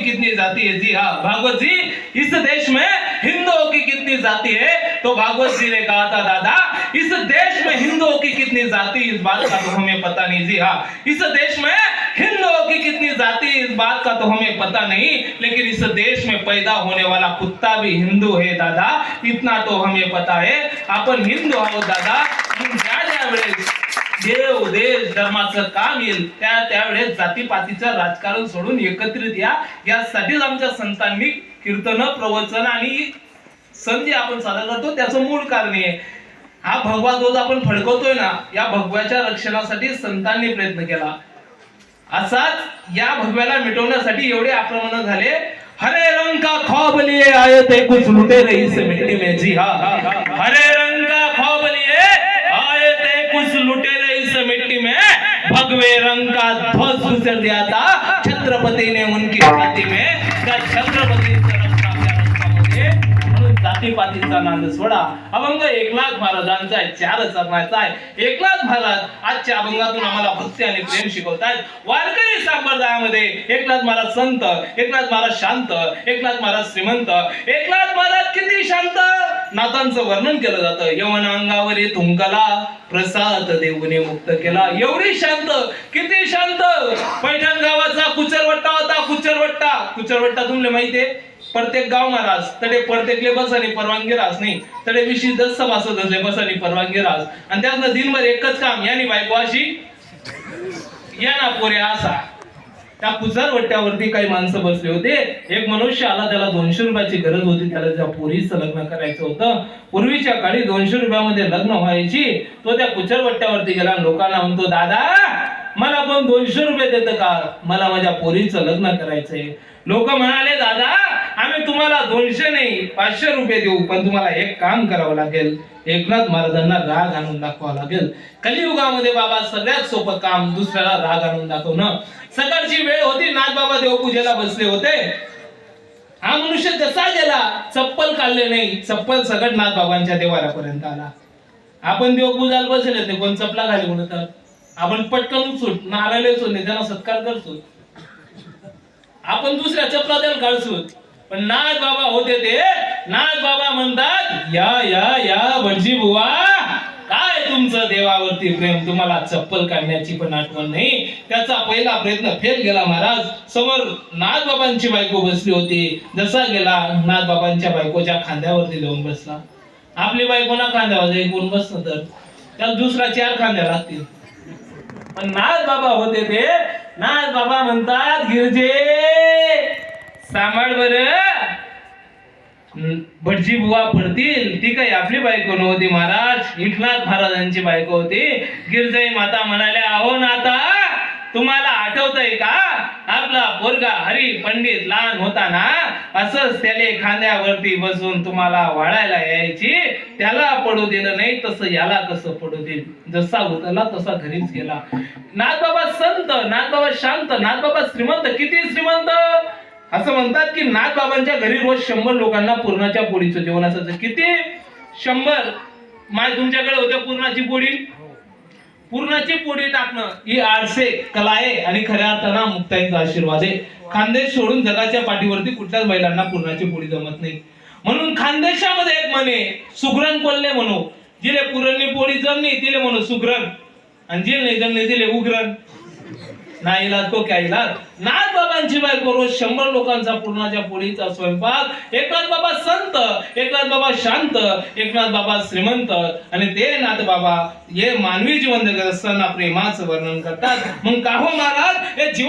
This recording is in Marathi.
कितनी जाति है। जी हाँ भागवत जी, इस देश में हिंदुओं की कितनी जाति है, तो भागवत जी ने कहा था दादा इस देश में हिंदुओं की कितनी जाति, इस बात का तो हमें पता नहीं। जी हाँ, इस देश में हिंदुओं की कितनी जाति, इस बात का तो हमें पता नहीं, लेकिन इस देश में पैदा होने वाला कुत्ता भी हिंदू है दादा, इतना तो हमें पता है। आपण हिंदू आहोत दादा, ज्या ज्या वेळेस देव देश धर्माचं काम येईल त्यावेळेस जातीपातीचं राजकारण सोडून एकत्रित यासाठीच आमच्या संतांनी कीर्तन प्रवचन आणि सण जे आपण साजरा करतो त्याचं मूळ कारण आहे। हा भगवा ध्वज आपण फडकवतोय ना, या भगव्याच्या रक्षणासाठी संतांनी प्रयत्न केला। असाच या भगव्याला मिटवण्यासाठी एवढे आक्रमण झाले। हरे रंग का ख्वाब लिए आए थे कुछ लुटेरे इस मिट्टी में। जी हाँ, हरे रंग का ख्वाब लिए आए थे कुछ लुटेरे इस मिट्टी में, भगवे रंग का ध्वज गुजर दिया था छत्रपति ने उनकी छाती में। त्या छत्रपतींचं रक्त आपल्या रक्तामध्ये, म्हणून जातीपातीचा नांद सोडा। अभंग एकनाथ महाराजांचा आहे, 4 चरणाचा आहे। एकनाथ महाराज आजच्या अभंगातून आम्हाला भक्ती आणि प्रेम शिकवतात। वारकरी संप्रदायामध्ये एकनाथ महाराज संत, एकनाथ महाराज शांत, एकनाथ महाराज श्रीमंत, एकनाथ महाराज किती शांत, नाथांचं वर्णन केलं जातं। यवन अंगावरी थुंकला प्रसाद देऊने मुक्त केला, एवढी शांत, किती शांत। पैठण गावाचा कुचरवट्टा होता, कुचरवट्टा तुम्हाला माहितीये, प्रत्येक गाव महाराज तडे प्रत्येकले बसानी परवानगी रास नाही, तडे विशी 10 सभासद असले बसानी परवानगी रास, आणि त्यातनं दिनभर एकच काम, यानी बायको अशी या ना पोरे असा। त्या कुचरवट्ट्यावरती काही माणसं बसले होते। एक मनुष्य आला, त्याला 200 रुपयाची गरज होती, त्याला त्या पोरीचं लग्न करायचं होतं। पूर्वीच्या काळी 200 रुपयामध्ये लग्न व्हायची। तो त्या कुचरवट्ट्यावरती गेला, लोकांना म्हणतो दादा मला पण 200 रुपये देतं का, मला माझ्या पोरीचं लग्न करायचंय। लोक म्हणाले दादा आम्ही तुम्हाला 200 नाही 500 रुपये देऊ, पण तुम्हाला एक काम करावं लागेल, एकनाथ महाराजांना राग आणून दाखवावा लागेल। कलियुगामध्ये बाबा सगळ्यात सोपं काम दुसऱ्याला राग आणून दाखवणं। सकाळची वेळ होती, नाथबाबा देवपूजेला बसले होते। हा मनुष्य जसा गेला, चप्पल काढले नाही, चप्पल सगळं नाथबाबांच्या देवाऱ्यापर्यंत आला। आपण देवपूजाला बसले ते कोण चपला घाली म्हणतात, आपण पटकन सुट नारायण सोडणे त्यांना सत्कार करतो, आपण दुसऱ्या चपला त्याला काढतो। पण नाथ बाबा होते ते, नाथ बाबा म्हणतात या या या भटजी बुवा, काय तुमचं देवावरती प्रेम, तुम्हाला चप्पल काढण्याची पण आठवण नाही। त्याचा पहिला प्रयत्न फेल गेला महाराज। समोर नाथ बाबांची बायको बसली होती, जसा गेला नाथ बाबांच्या बायकोच्या खांद्यावरती जाऊन बसला। आपली बायको ना खांद्यावर जाईल कोण बसलं तर त्याला दुसरा 4 खांद्या लागतील, पण नाथ बाबा होते ते, नाथ बाबा म्हणतात गिरजे सांभाळ बरं, भटजी बुवा पडतील। ती काही आपली बायको नव्हती महाराज, एकनाथ महाराजांची बायको होती। गिरजाई माता म्हणाल्या अहो नाथा, तुम्हाला आठवतंय का आपला पोरगा हरी पंडित लहान होता ना, असंच त्याले खांद्यावरती बसून तुम्हाला वाढायला यायची, त्याला पडू दिलं नाही, तसं याला कसं पडू देईल। जसा उतरला तसा घरीच गेला। नाथबाबा संत, नाथबाबा शांत, नाथबाबा श्रीमंत, किती श्रीमंत। असं म्हणतात की नाथबाबांच्या घरी रोज 100 लोकांना पूर्णाच्या पोळीचं जेवण असायचं। किती 100 माय तुमच्याकडे होत्या पूर्णाची पोळी, पूर्णाची पोळी टाकणं ही आळसे कला आहे आणि खऱ्या अर्थानं मुक्ताईचा आशीर्वाद आहे। खानदेश सोडून जगाच्या पाठीवरती कुठल्याच महिलांना पूर्णाची पोळी जमत नाही, म्हणून खानदेशामध्ये एक म्हणे सुगरण कोल्हे म्हणू, जिले पुरणनी पोळी जमली तिले म्हणू सुगरण, आणि जिले नाही जमले तिले उग्रण। नाही इलाज तो क्या इलाज। नाथ बाबांची बायको रोज 100 लोकांचा पूर्णाच्या पोळीचा स्वयंपाक। एकनाथ बाबा संत, एकनाथ बाबा शांत, एकनाथ बाबा श्रीमंत, आणि ते नाथ बाबा हे मानवी जीवन जगत असताना प्रेमाचं वर्णन करतात। मग का हो महाराज हे जीवन